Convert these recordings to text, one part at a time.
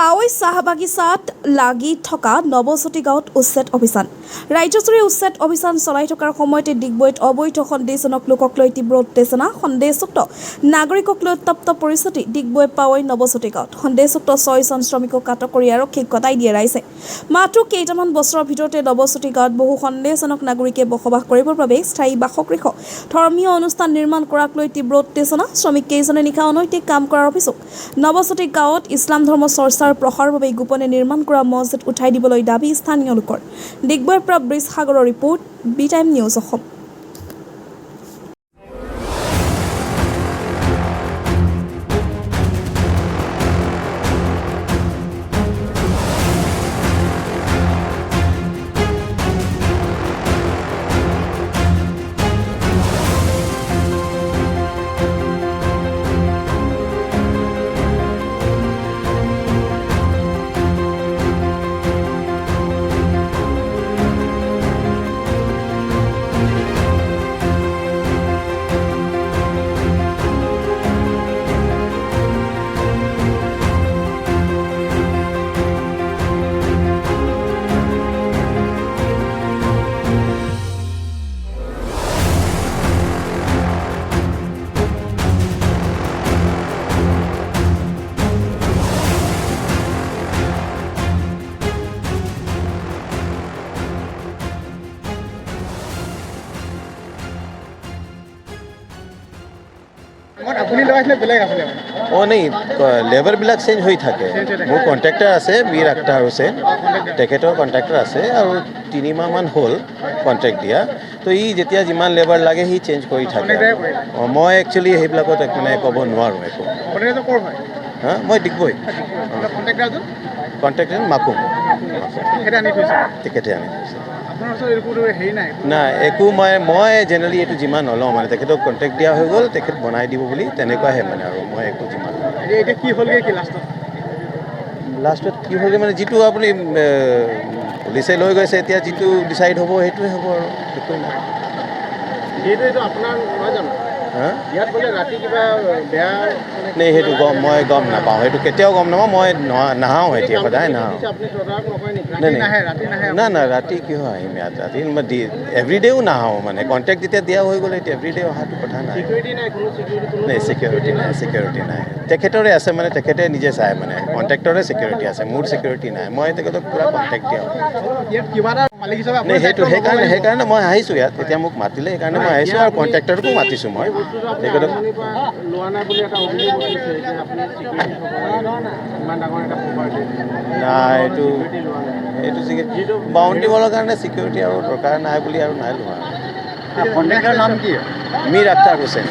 পাৱৈ চাহ বাগিচাত লাগি থকা নৱজ্যোতি গাঁৱত উচ্ছেদ অভিযান। ৰাজ্যজুৰি উচ্ছেদ অভিযান চলাই থকাৰ সময়তে ডিগবৈত অবৈধ সন্দেহজনক লোকক লৈ তীব্ৰ উত্তেজনা, সন্দেহযুক্ত নাগৰিকক লৈ উত্তপ্ত পৰিস্থিতি। ডিগবৈ পাৱৈ নৱজ্যোতি গাঁৱত সন্দেহযুক্ত 6জন শ্ৰমিকক আটক কৰি আৰক্ষীক গতাই দিয়ে ৰাইজে। মাত্ৰ কেইটামান বছৰৰ ভিতৰতে নৱজ্যোতি গাঁৱত বহু সন্দেহজনক নাগৰিকে বসবাস কৰিবৰ বাবে স্থায়ী বাসগৃহ, ধৰ্মীয় অনুষ্ঠান নিৰ্মাণ কৰাক লৈ তীব্ৰ উত্তেজনা। শ্ৰমিক কেইজনে নিশা অনৈতিক কাম কৰাৰ অভিযোগ। নৱজ্যোতি গাঁৱত ইছলাম ধৰ্ম চৰ্চাৰ প্ৰসাৰৰ বাবে গোপনে নিৰ্মাণ কৰা মছজিদ উঠাই দিবলৈ দাবী স্থানীয় লোকৰ। ডিগবৈৰ পৰা ব্ৰিজ সাগৰৰ report, B time news Assam. नहीं लेबारবিলাক চেঞ্জ হৈ থাকে। মোৰ কণ্ট্ৰেক্টৰ আছে বীৰ আখতাৰ হুছেইন, তেখেতৰ কণ্ট্ৰেক্টৰ আছে আৰু 3 মাহমান হ'ল কণ্ট্ৰেক্ট দিয়া। তো ই যেতিয়া যিমান লেবাৰ লাগে সি চেঞ্জ কৰি থাকে। মই একচুৱেলি সেইবিলাকত মানে ক'ব নোৱাৰোঁ একো। মই ডিগবৈ। কণ্ট্ৰেক্টৰ মাকুম, তেখেতে আনি থৈছে। নাই একো মই জেনেৰেলি এইটো যিমান নলওঁ মানে তেখেতক কণ্টেক্ট দিয়া হৈ গ'ল, তেখেত বনাই দিব বুলি তেনেকুৱাহে মানে। আৰু মই একো যিমান কি হ'লগৈ কি লাষ্টত কি হ'লগৈ মানে যিটো আপুনি পুলিচে লৈ গৈছে, এতিয়া যিটো ডিচাইড হ'ব সেইটোৱে হ'ব আৰু একোৱেই নাই। এইটো আপোনাৰ নহয় জানো? ইয়াত বোলে ৰাতি কিবা বেয়া নে সেইটো মই গম নাপাওঁ, সেইটো কেতিয়াও গম নাপাওঁ। মই নাহাওঁ এতিয়া, সদায় নাহাওঁ। না না ৰাতি কিয় আহিম ইয়াত? ৰাতি এভৰিডেও নাহাওঁ মানে। কণ্টেক্ট যেতিয়া দিয়া হৈ গ'লে এতিয়া এভৰিডে অহাটো কথা নাই। নাই চিকিউৰিটি নাই। তেখেতৰে আছে মানে, তেখেতে নিজে চায় মানে। কণ্ট্ৰেক্টৰে চিকিউৰিটি আছে, মোৰ চিকিউৰিটি নাই। মই তেখেতক পূৰা কণ্টেক্ট দিওঁ। সেইটো সেইকাৰণে মই আহিছোঁ ইয়াত। এতিয়া মোক মাতিলে সেইকাৰণে মই আহিছোঁ আৰু কণ্ট্ৰেক্টৰকো মাতিছোঁ মই। তেখেতক নাই এইটো বাউণ্ডেৰী ৱালৰ কাৰণে চিকিউৰিটি আৰু দৰকাৰ নাই বুলি আৰু নাই লোৱা। কণ্ট্ৰেক্টৰৰ নাম কি? মীৰ আখতাৰ হুছেইন।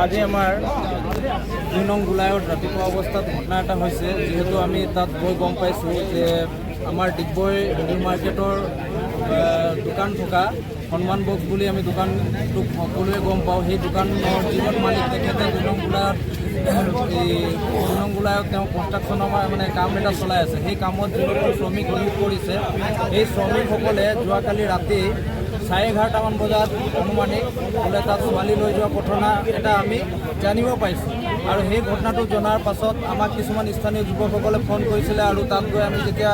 আজি আমাৰ 2 নং গোলায়ত ৰাতিপুৱা অৱস্থাত ঘটনা এটা হৈছে। যিহেতু আমি তাত গৈ গম পাইছোঁ যে আমাৰ ডিগবৈ নিউ মাৰ্কেটৰ দোকান থকা সন্মান বক্স বুলি আমি দোকানটোক সকলোৱে গম পাওঁ। সেই দোকানৰ যিজন মালিক তেখেতে 2 নং গোলায়ত তেওঁ কনষ্ট্ৰাকশ্যনৰ মানে কাম এটা চলাই আছে। সেই কামত যিসকল শ্ৰমিক নিয়োগ কৰিছে, সেই শ্ৰমিকসকলে যোৱাকালি ৰাতি 11:30মান বজাত অনুমানিক বোলে তাত ছোৱালী লৈ যোৱা ঘটনা এটা আমি জানিব পাইছোঁ। আৰু সেই ঘটনাটো জনাৰ পাছত আমাক কিছুমান স্থানীয় যুৱকসকলে ফোন কৰিছিলে আৰু তাত গৈ আমি যেতিয়া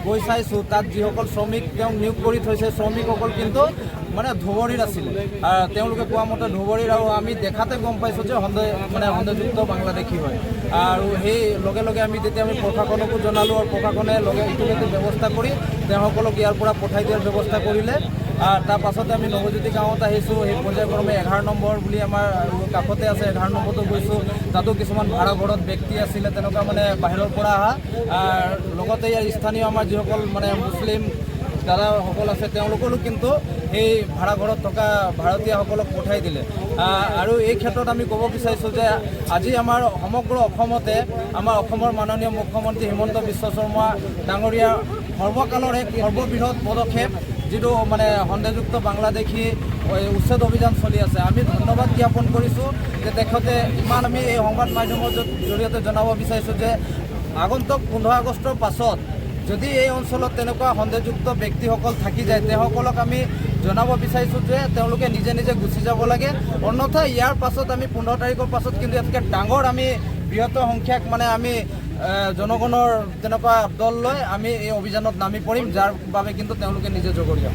গৈ চাইছোঁ, তাত যিসকল শ্ৰমিক তেওঁক নিয়োগ কৰি থৈছে, শ্ৰমিকসকল কিন্তু মানে ধুবুৰীৰ আছিলে। তেওঁলোকে কোৱা মতে ধুবুৰীৰ, আৰু আমি দেখাতে গম পাইছোঁ যে সন্দেহযুক্ত বাংলাদেশী হয়। আৰু সেই লগে লগে আমি যেতিয়া প্ৰশাসনকো জনালোঁ আৰু প্ৰশাসনে ইতিমধ্যে ব্যৱস্থা কৰি তেওঁসকলক ইয়াৰ পৰা পঠাই দিয়াৰ ব্যৱস্থা কৰিলে। তাৰ পাছতে আমি নৱজ্যোতি গাঁৱত আহিছোঁ। সেই পৰ্যায়ক্ৰমে 11 নম্বৰ বুলি আমাৰ কাষতে আছে, 11 নম্বৰতো গৈছোঁ। তাতো কিছুমান ভাড়া ঘৰত ব্যক্তি আছিলে তেনেকুৱা মানে বাহিৰৰ পৰা অহা। লগতে ইয়াৰ স্থানীয় আমাৰ যিসকল মানে মুছলিম দাদাসকল আছে, তেওঁলোকৰো কিন্তু সেই ভাড়াঘৰত থকা ভাৰতীয়সকলক পঠাই দিলে। আৰু এই ক্ষেত্ৰত আমি ক'ব বিচাৰিছোঁ যে আজি আমাৰ সমগ্ৰ অসমতে আমাৰ অসমৰ মাননীয় মুখ্যমন্ত্ৰী হিমন্ত বিশ্ব শৰ্মা ডাঙৰীয়া সৰ্বকালৰ এক সৰ্ববৃহৎ পদক্ষেপ, যিটো মানে সন্দেহযুক্ত বাংলাদেশী উচ্ছেদ অভিযান চলি আছে। আমি ধন্যবাদ জ্ঞাপন কৰিছোঁ যে তেখেতে ইমান, আমি এই সংবাদ মাধ্যমৰ জৰিয়তে জনাব বিচাৰিছোঁ যে আগন্তুক 15 আগষ্টৰ পাছত যদি এই অঞ্চলত তেনেকুৱা সন্দেহযুক্ত ব্যক্তিসকল থাকি যায়, তেওঁসকলক আমি জনাব বিচাৰিছোঁ যে তেওঁলোকে নিজে নিজে গুচি যাব লাগে, অন্যথা ইয়াৰ পাছত আমি 15 তাৰিখৰ পাছত কিন্তু ইয়াতকৈ ডাঙৰ আমি বৃহত্তৰ সংখ্যক মানে আমি জনগণৰ তেনেকুৱা দল লৈ আমি এই অভিযানত নামি পৰিম, যাৰ বাবে কিন্তু তেওঁলোকে নিজে জগৰীয়া।